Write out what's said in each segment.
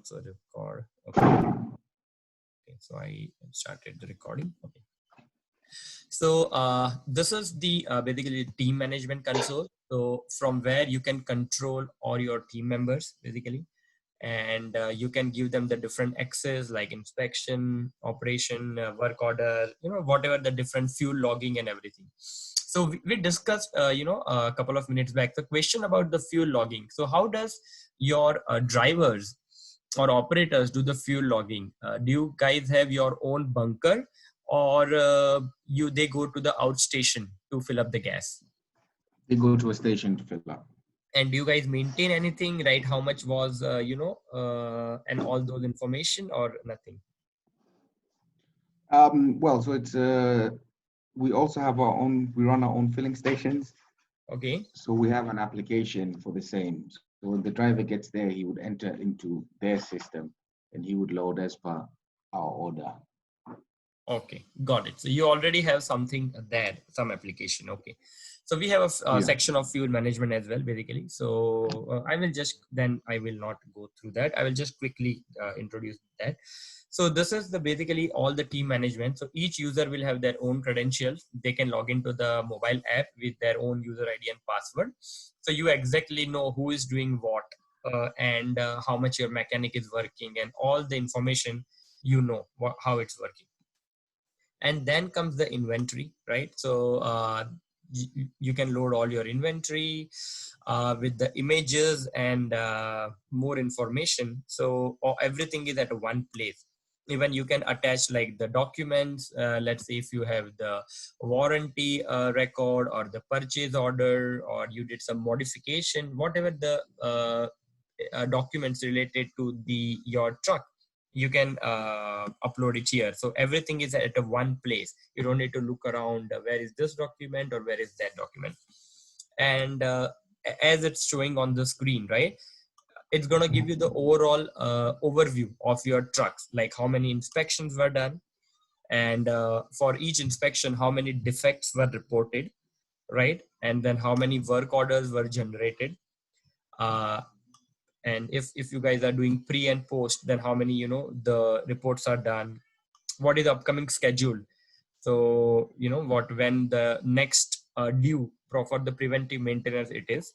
also record. Okay, so I started the recording. Okay. So this is the basically team management console. So from where you can control all your team members basically, and you can give them the different access like inspection, operation, work order, whatever the different fuel logging and everything. So we discussed, a couple of minutes back, the question about the fuel logging. So how does your drivers or operators do the fuel logging? Do you guys have your own bunker, or they go to the outstation to fill up the gas? They go to a station to fill up. And do you guys maintain anything, right? How much was, and all those information, or nothing? Well, so it's we also have our own. We run our own filling stations. Okay. So we have an application for the same. So when the driver gets there, he would enter into their system, and he would load as per our order. Okay, got it. So you already have something there, some application. Okay. So we have a section of fuel management as well, basically. So I will not go through that. I will just quickly introduce that. So this is basically all the team management. So each user will have their own credentials. They can log into the mobile app with their own user ID and password. So you exactly know who is doing what, and how much your mechanic is working, and all the information, how it's working. And then comes the inventory, right? So you can load all your inventory with the images and more information. So everything is at one place. Even you can attach like the documents. Let's say if you have the warranty record, or the purchase order, or you did some modification, whatever the documents related to your truck, you can upload it here. So everything is at a one place. You don't need to look around, where is this document or where is that document. And as it's showing on the screen, right, it's going to give you the overall overview of your trucks, like how many inspections were done, and for each inspection how many defects were reported, right, and then how many work orders were generated, and if you guys are doing pre and post, then how many the reports are done, what is the upcoming schedule. So when the next due for the preventive maintenance it is,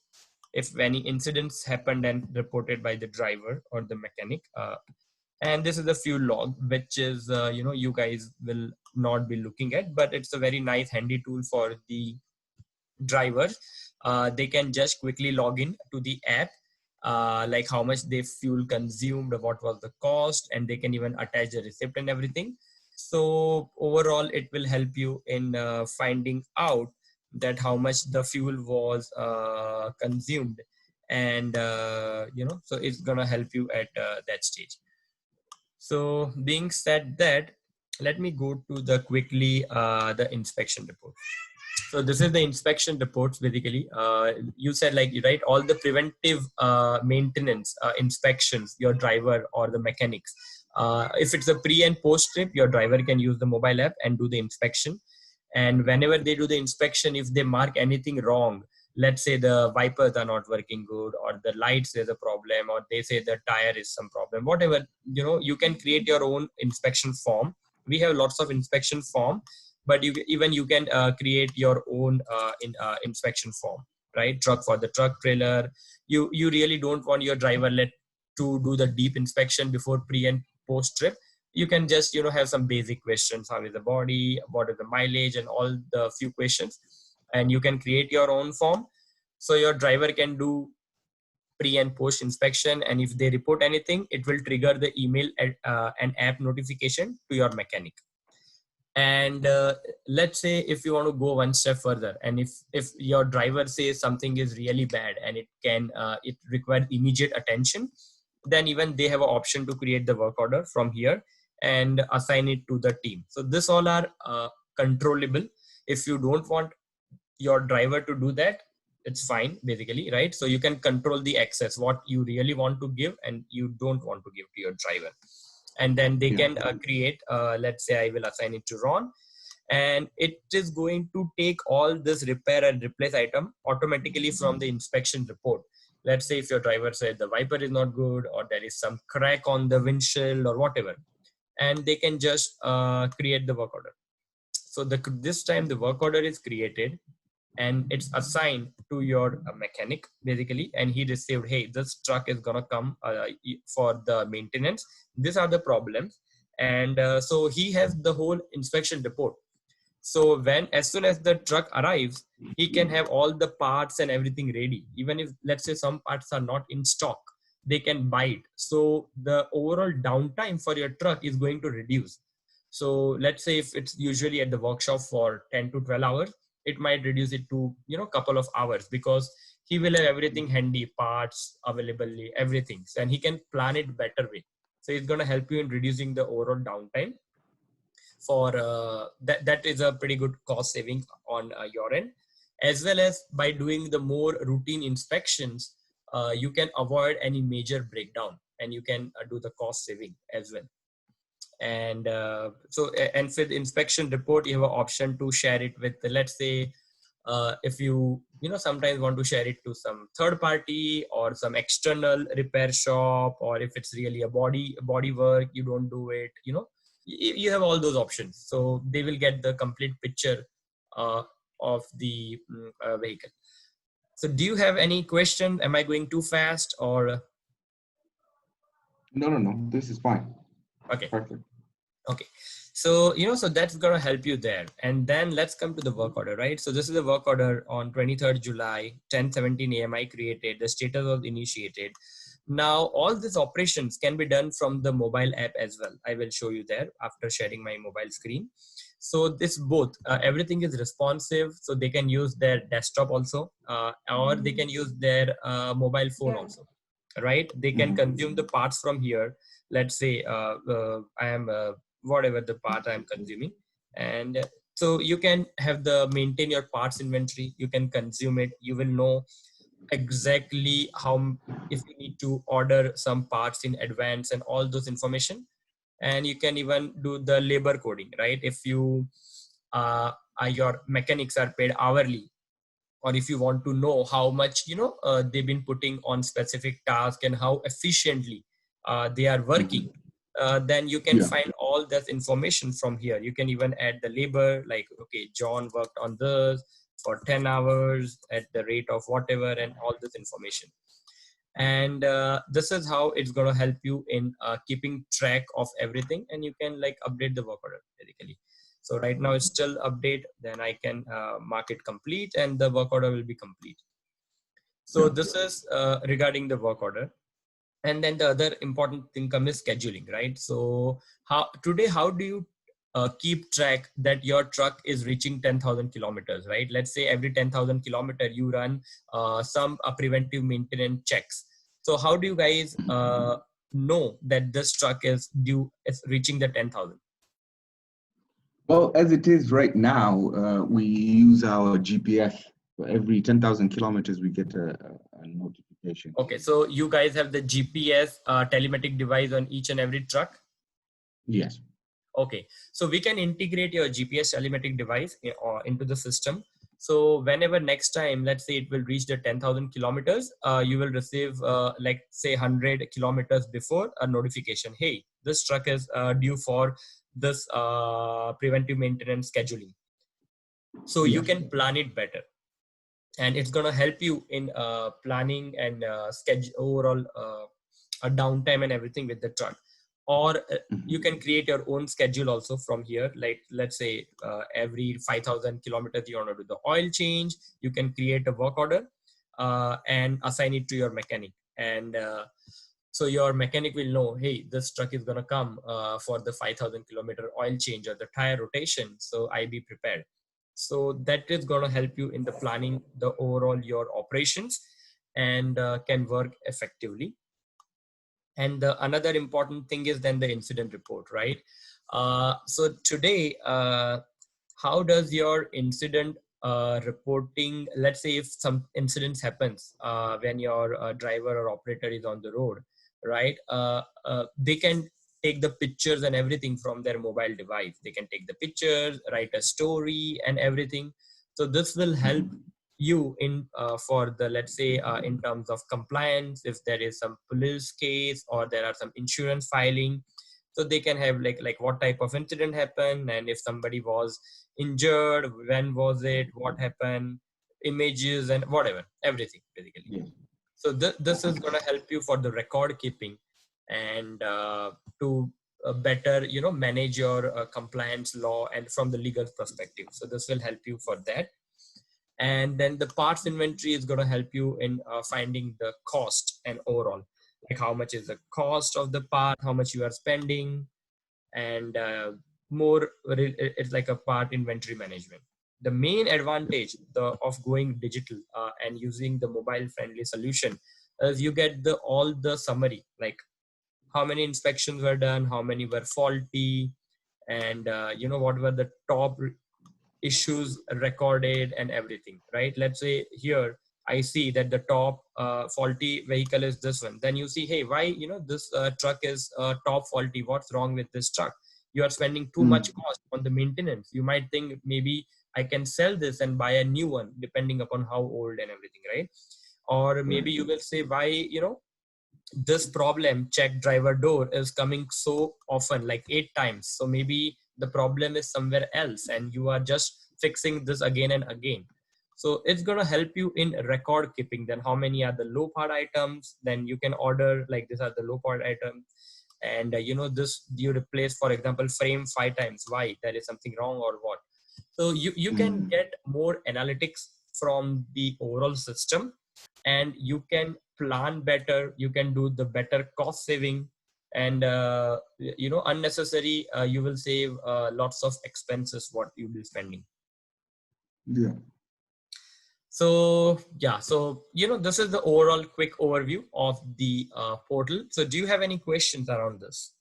if any incidents happened and reported by the driver or the mechanic. And this is the fuel log, which is you guys will not be looking at, but it's a very nice handy tool for the drivers. They can just quickly log in to the app, like how much they fuel consumed, what was the cost, and they can even attach the receipt and everything. So overall it will help you in finding out that how much the fuel was consumed, and so it's gonna help you at that stage. So being said that, let me go to the quickly the inspection report. So this is the inspection reports basically. You said, like, right, all the preventive maintenance inspections, your driver or the mechanics. If it's a pre and post trip, your driver can use the mobile app and do the inspection. And whenever they do the inspection, if they mark anything wrong, let's say the wipers are not working good, or the lights is a problem, or they say the tire is some problem, whatever, you can create your own inspection form. We have lots of inspection form, but you can create your own inspection form, right? Truck for the truck trailer. You really don't want your driver to do the deep inspection before pre and post trip. You can just have some basic questions: how is the body, what is the mileage, and all the few questions. And you can create your own form, so your driver can do pre and post inspection, and if they report anything, it will trigger the email and app notification to your mechanic. And let's say if you want to go one step further, and if your driver says something is really bad and it requires immediate attention, then even they have an option to create the work order from here and assign it to the team. So this all are controllable. If you don't want your driver to do that, it's fine basically, right? So you can control the access, what you really want to give and you don't want to give to your driver. And then they can create, let's say I will assign it to Ron, and it is going to take all this repair and replace item automatically from the inspection report. Let's say if your driver said the wiper is not good, or there is some crack on the windshield or whatever, and they can just create the work order. So this time the work order is created and it's assigned to your mechanic basically, and he received, hey, this truck is gonna come for the maintenance, these are the problems. And so he has the whole inspection report. So when, as soon as the truck arrives, he can have all the parts and everything ready. Even if, let's say, some parts are not in stock, they can buy it. So the overall downtime for your truck is going to reduce. So let's say if it's usually at the workshop for 10 to 12 hours, it might reduce it to, couple of hours, because he will have everything handy, parts available, everything. And he can plan it better way. So it's going to help you in reducing the overall downtime. For that is a pretty good cost saving on your end, as well as by doing the more routine inspections, you can avoid any major breakdown, and you can do the cost saving as well. And and for the inspection report, you have an option to share it with, let's say, if you sometimes want to share it to some third party or some external repair shop, or if it's really a body work, you don't do it, you have all those options, so they will get the complete picture of the vehicle. So do you have any question? Am I going too fast, or No. This is fine. okay? Perfect. Okay, so so that's gonna help you there. And then let's come to the work order, right? So this is the work order on 23rd July, 10:17 a.m. I created. The status was initiated. Now all these operations can be done from the mobile app as well. I will show you there after sharing my mobile screen. So this both everything is responsive, so they can use their desktop also, or they can use their mobile phone also, right? They can consume the parts from here. Let's say I am whatever the part I'm consuming, and so you can have the maintain your parts inventory, you can consume it, you will know exactly how, if you need to order some parts in advance and all those information. And you can even do the labor coding, right? If your mechanics are paid hourly, or if you want to know how much they've been putting on specific task and how efficiently they are working, then you can find all that information from here. You can even add the labor, like, okay, John worked on this for 10 hours at the rate of whatever, and all this information. And this is how it's going to help you in keeping track of everything, and you can like update the work order basically. So right now it's still update, then I can mark it complete, and the work order will be complete. So this is regarding the work order. And then the other important thing comes is scheduling, right? So how do you keep track that your truck is reaching 10,000 kilometers, right? Let's say every 10,000 kilometer you run some preventive maintenance checks. So how do you guys know that this truck is reaching the 10,000? Well, as it is right now, we use our GPS. For every 10,000 kilometers, we get a notification. Okay, so you guys have the GPS telematic device on each and every truck? Yes. Okay, so we can integrate your GPS telematic device into the system. So whenever next time, let's say it will reach the 10,000 kilometers, you will receive like say 100 kilometers before a notification. Hey, this truck is due for this preventive maintenance scheduling. So you can plan it better, and it's going to help you in planning and schedule overall a downtime and everything with the truck. Or you can create your own schedule also from here. Like let's say every 5,000 kilometers you want to do the oil change, you can create a work order and assign it to your mechanic. And so your mechanic will know, hey, this truck is going to come for the 5,000 kilometer oil change or the tire rotation, so I be prepared. So that is going to help you in the planning the overall your operations, and can work effectively. And the another important thing is then the incident report, right? So today, how does your incident reporting, let's say if some incidents happens when your driver or operator is on the road, right? They can take the pictures and everything from their mobile device. They can take the pictures, write a story and everything. So this will help you in for the, let's say, in terms of compliance, if there is some police case or there are some insurance filing. So they can have like what type of incident happened, and if somebody was injured, when was it, what happened, images and whatever, everything basically. Yes. So this is going to help you for the record keeping, and to better manage your compliance law and from the legal perspective. So this will help you for that. And then the parts inventory is going to help you in finding the cost and overall, like how much is the cost of the part, how much you are spending, and it's like a part inventory management. The main advantage of going digital and using the mobile friendly solution is you get the all the summary, like how many inspections were done, how many were faulty, and what were the top issues recorded and everything, right? Let's say here I see that the top faulty vehicle is this one. Then you see, hey, why this truck is top faulty, what's wrong with this truck? You are spending too much cost on the maintenance. You might think maybe I can sell this and buy a new one depending upon how old and everything, right? Or maybe you will say, why this problem check driver door is coming so often, like 8 times. So maybe the problem is somewhere else and you are just fixing this again and again. So it's going to help you in record keeping. Then how many are the low part items, then you can order like these are the low part items. And this you replace, for example, frame 5 times, why, there is something wrong or what. So you can get more analytics from the overall system, and you can plan better, you can do the better cost saving, and unnecessary you will save lots of expenses what you'll be spending. Yeah. So yeah, so this is the overall quick overview of the portal. So do you have any questions around this?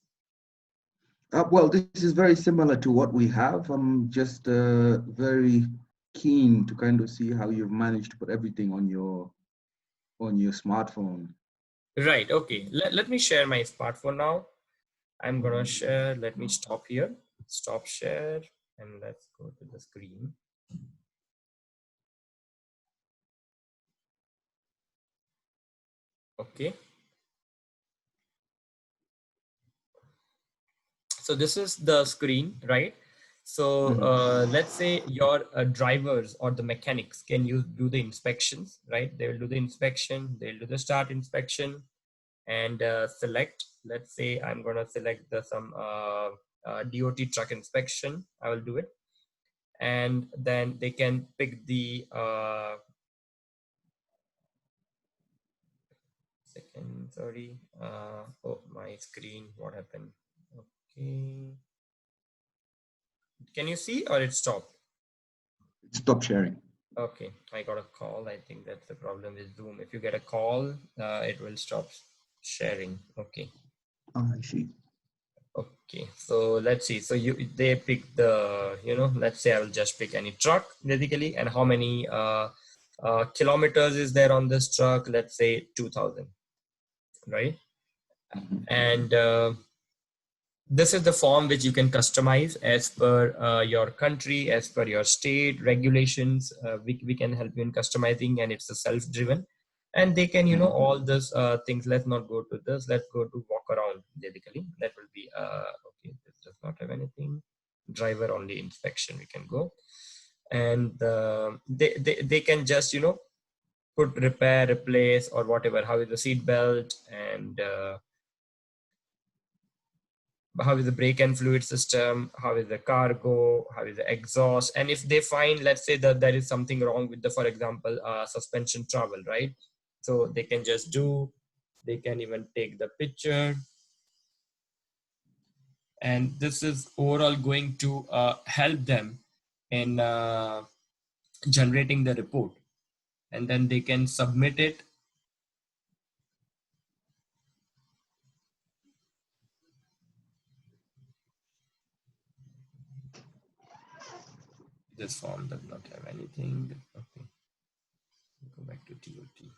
Well, this is very similar to what we have. I'm just very keen to kind of see how you've managed to put everything on your smartphone. Right, okay, let me share my smartphone now. I'm gonna share, let me stop here, stop share, and let's go to the screen. Okay, so this is the screen, right? So let's say your drivers or the mechanics can do the inspections, right? They will do the inspection, they'll do the start inspection, and select, let's say I'm gonna select the some DOT truck inspection, I will do it. And then they can pick the second, sorry, oh, my screen, what happened? Okay, can you see or it stopped? Stop sharing. Okay, I got a call. I think that's the problem with Zoom. If you get a call, it will stop sharing. Okay. Oh, I see. Okay, so let's see. So they pick the, let's say I will just pick any truck basically, and how many kilometers is there on this truck? Let's say 2000, right? And this is the form which you can customize as per your country, as per your state regulations. We can help you in customizing, and it's a self-driven, and they can all this things. Let's not go to this, let's go to walk around basically. That will be okay, this does not have anything. Driver only inspection, we can go. And they can just put repair, replace, or whatever. How is the seat belt, and how is the brake and fluid system, how is the cargo, how is the exhaust. And if they find, let's say, that there is something wrong with the, for example, suspension travel, right? So they can just do, they can even take the picture, and this is overall going to help them in generating the report, and then they can submit it. This form does not have anything. Okay, go back to TOT.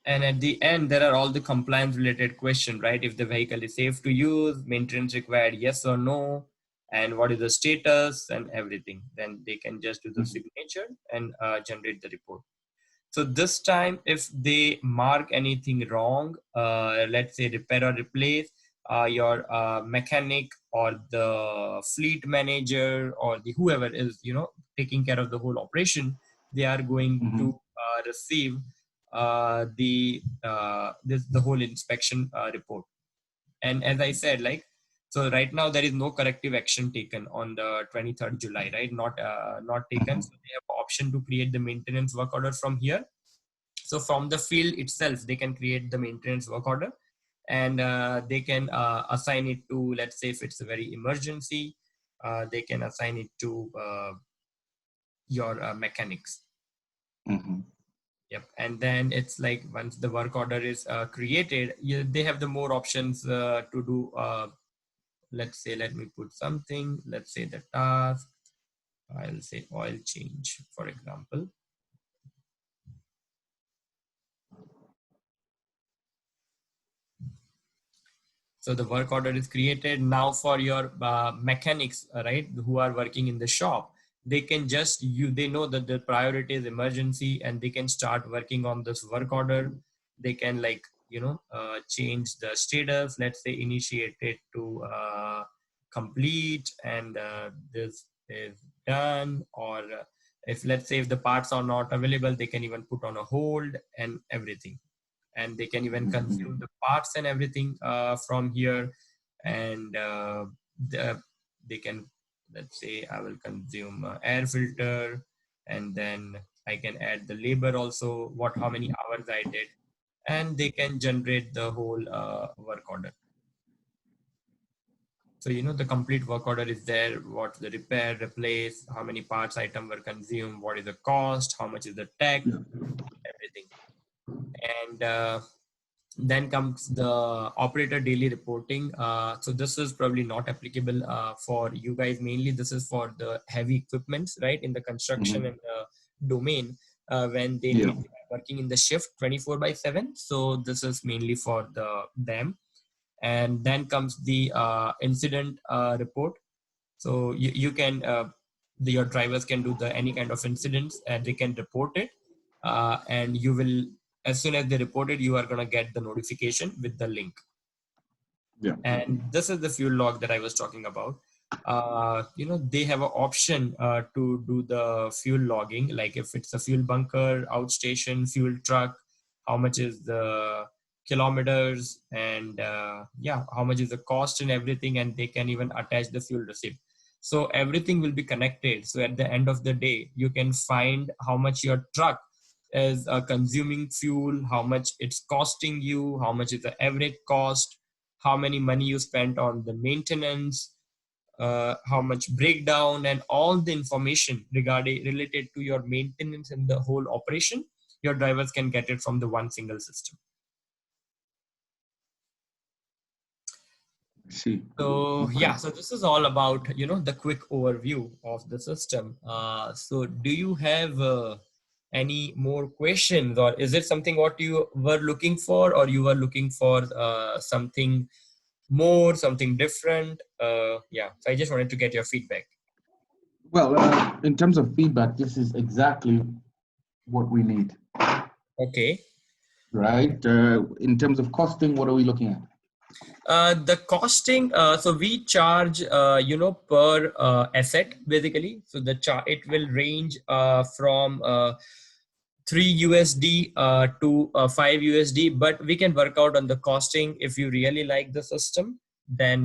And at the end, there are all the compliance related questions, right? If the vehicle is safe to use, maintenance required, yes or no, and what is the status and everything. Then they can just do the signature and generate the report. So this time, if they mark anything wrong, let's say repair or replace, your mechanic or the fleet manager or the whoever is, taking care of the whole operation, they are going to receive the whole inspection report. And as I said, like, so right now there is no corrective action taken on the 23rd July, right? Not taken. So they have option to create the maintenance work order from here. So from the field itself, they can create the maintenance work order, and they can assign it to, let's say if it's a very emergency, they can assign it to your mechanics. Yep. And then it's like once the work order is created, they have the more options to do. Let's say, let me put something. Let's say the task. I'll say oil change, for example. So the work order is created now for your mechanics, right, who are working in the shop. They can just, they know that the priority is emergency, and they can start working on this work order. They can, like, change the status. Let's say initiate it to complete, and this is done. Or if, let's say, if the parts are not available, they can even put on a hold and everything. And they can even consume the parts and everything from here. And they can, let's say I will consume air filter, and then I can add the labor also, how many hours I did, and they can generate the whole work order. So, the complete work order is there. What's the repair, replace, how many parts item were consumed, what is the cost, how much is the tech, everything. And then comes the operator daily reporting. So this is probably not applicable for you guys. Mainly this is for the heavy equipments, right, in the construction and the domain, when they need to be working in the shift 24/7. So this is mainly for them. And then comes the incident report. So you can your drivers can do any kind of incidents, and they can report it, and you will, as soon as they report it, you are going to get the notification with the link. And this is the fuel log that I was talking about. They have an option to do the fuel logging, like if it's a fuel bunker, outstation, fuel truck, how much is the kilometers, and how much is the cost and everything. And they can even attach the fuel receipt. So everything will be connected. So at the end of the day, you can find how much your truck is consuming fuel, how much it's costing you, how much is the average cost, how many money you spent on the maintenance, how much breakdown, and all the information related to your maintenance and the whole operation. Your drivers can get it from the one single system. So so this is all about the quick overview of the system. So do you have any more questions, or is it something what you were looking for, or you were looking for something more, something different? So I just wanted to get your feedback. Well, in terms of feedback, this is exactly what we need. Okay. Right. In terms of costing, what are we looking at? The costing, so we charge per asset, basically. So it will range from 3 USD to 5 USD, but we can work out on the costing. If you really like the system, then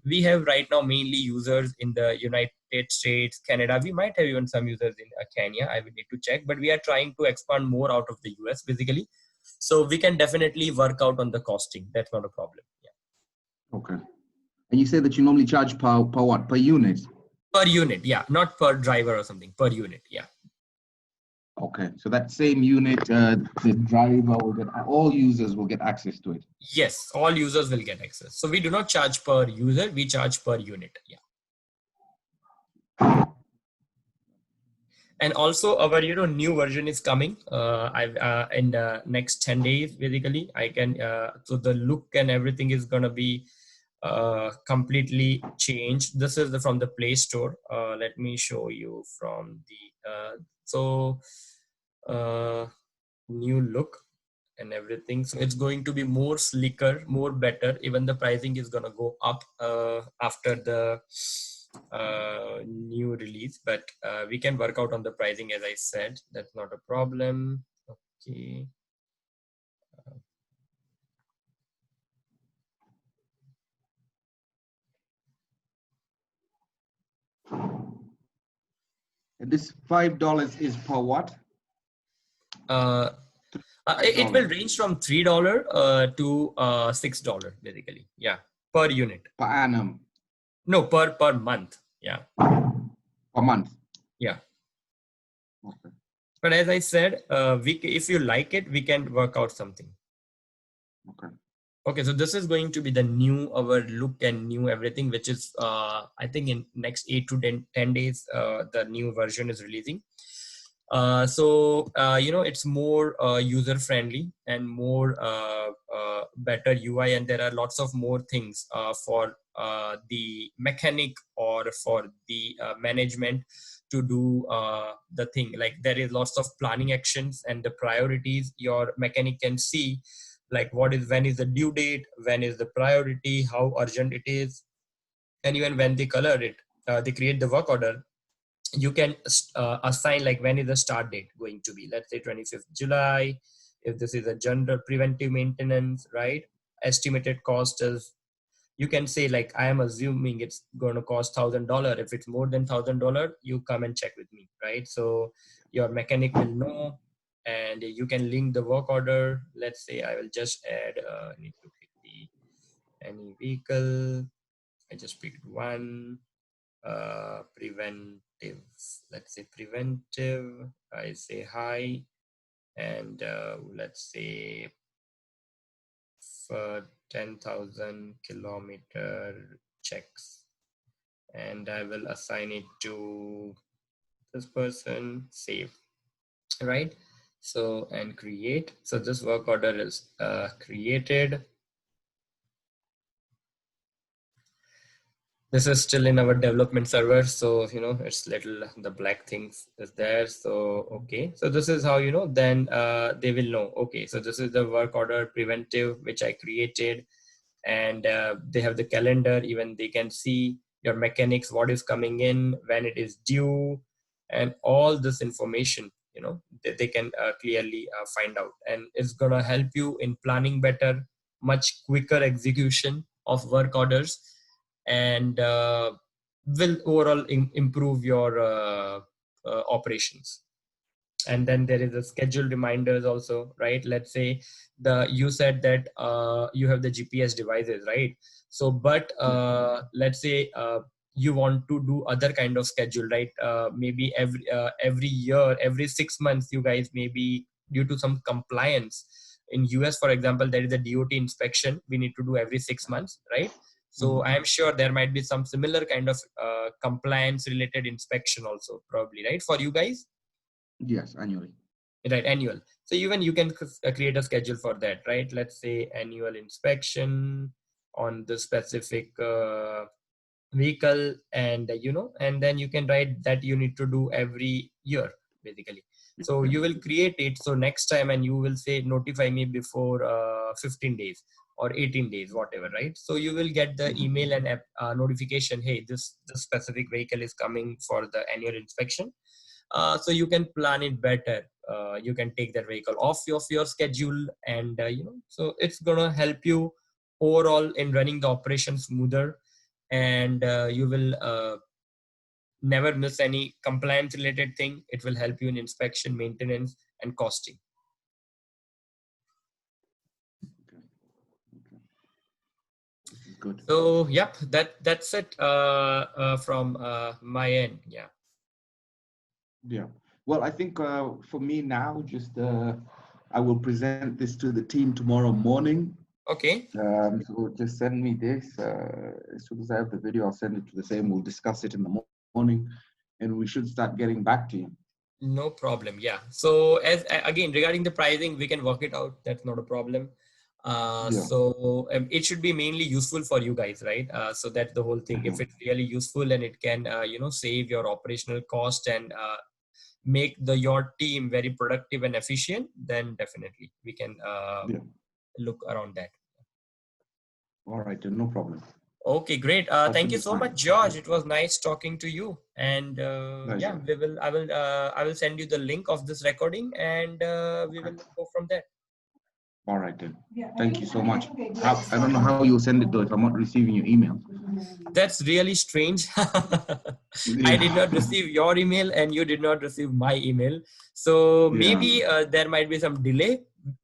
we have right now mainly users in the United States, Canada. We might have even some users in Kenya. I will need to check, but we are trying to expand more out of the US, basically. So we can definitely work out on the costing. That's not a problem. Okay. And you say that you normally charge per what? Per unit? Per unit, yeah. Not per driver or something. Per unit, yeah. Okay. So that same unit, the driver will get, all users will get access to it. Yes, all users will get access. So we do not charge per user. We charge per unit, yeah. And also our new version is coming. I've in the next 10 days basically. I can so the look and everything is gonna be completely changed. This is from the Play Store. Let me show you from the uh, new look and everything. So it's going to be more slicker, more better. Even the pricing is gonna go up after the new release, but we can work out on the pricing. As I said, that's not a problem. Okay. And this $5 is per what? uh, it will range from $3 to $6 basically. Yeah, per unit. Per annum. No, per month. Yeah. Per month. Yeah. Okay. But as I said, if you like it, we can work out something. Okay. Okay, so this is going to be the new our look and new everything, which is I think in next 8 to 10 days the new version is releasing. So it's more user friendly and more better UI, and there are lots of more things for the mechanic or for the management to do the thing. Like there is lots of planning actions and the priorities your mechanic can see, like when is the due date, when is the priority, how urgent it is, and even when they color it, they create the work order. You can assign like when is the start date going to be. Let's say 25th July. If this is a general preventive maintenance, right? Estimated cost is, you can say like I am assuming it's going to cost $1,000. If it's more than $1,000, you come and check with me, right? So your mechanic will know, and you can link the work order. Let's say I will just add I need to pick the any vehicle. I just picked one. Preventive. Let's say preventive. I say hi, and let's say for 10,000 kilometer checks, and I will assign it to this person. Save, right? So and create. So this work order is created. This is still in our development server, so it's little the black things is there. So okay, so this is how then they will know, okay, so this is the work order preventive which I created, and they have the calendar. Even they can see your mechanics, what is coming in, when it is due, and all this information they can clearly find out, and it's gonna help you in planning better, much quicker execution of work orders, and will overall improve your operations. And then there is a schedule reminders also, right? Let's say you said that you have the GPS devices, right? So but let's say you want to do other kind of schedule, right? Maybe every year, every 6 months, you guys, maybe due to some compliance in US, for example, there is a DOT inspection we need to do every 6 months, right? So I am sure there might be some similar kind of compliance related inspection also, probably, right, for you guys? Yes, annually. Right, annual. So even you can create a schedule for that, right? Let's say annual inspection on the specific vehicle, and and then you can write that you need to do every year basically. So you will create it, so next time, and you will say notify me before 15 days or 18 days, whatever, right? So you will get the email and notification, hey, this specific vehicle is coming for the annual inspection. So you can plan it better. You can take that vehicle off of your schedule, and so it's gonna help you overall in running the operation smoother, and you will never miss any compliance related thing. It will help you in inspection, maintenance, and costing. Good. So yep, that's it from my end. Yeah. Yeah. Well, I think for me now, just I will present this to the team tomorrow morning. Okay. So just send me this. As soon as I have the video, I'll send it to the same. We'll discuss it in the morning, and we should start getting back to you. No problem. Yeah. So as again regarding the pricing, we can work it out. That's not a problem. Yeah. So it should be mainly useful for you guys, right? So that's the whole thing. If Mhm. it's really useful and it can, save your operational cost and make your team very productive and efficient, then definitely we can Yeah. look around that. All right, then, no problem. Okay, great. That Thank should you be so fine. much, George. It was nice talking to you. And yeah, Pleasure. I will send you the link of this recording, and we Okay. will go from there. All right then. Thank you so much. I don't know how you'll send it though if I'm not receiving your email. That's really strange. I did Yeah. not receive your email, and you did not receive my email. So Yeah. maybe there might be some delay.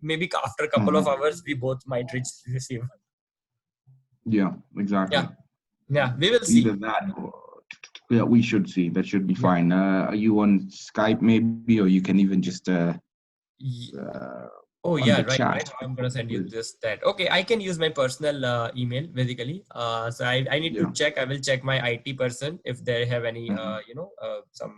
Maybe after a couple of Mhm. hours, we both might receive. Yeah, exactly. Yeah, yeah, we will see. Either that or yeah, we should see. That should be Yeah. fine. Are you on Skype maybe, or you can even just Ye- uh Oh on yeah, the right. chat Now I'm gonna send you with this that. Okay, I can use my personal email basically. So I need to yeah. check. I will check my IT person if they have any Mhm. some.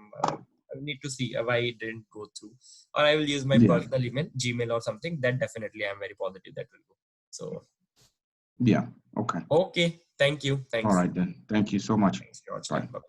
I need to see if I didn't go through, or I will use my Yeah. personal email, Gmail or something. That definitely I'm very positive that will go. So Yeah. Okay. okay, thank you. All Thanks. right then. Thank you so much. Thanks, George. Yeah, Bye. bye.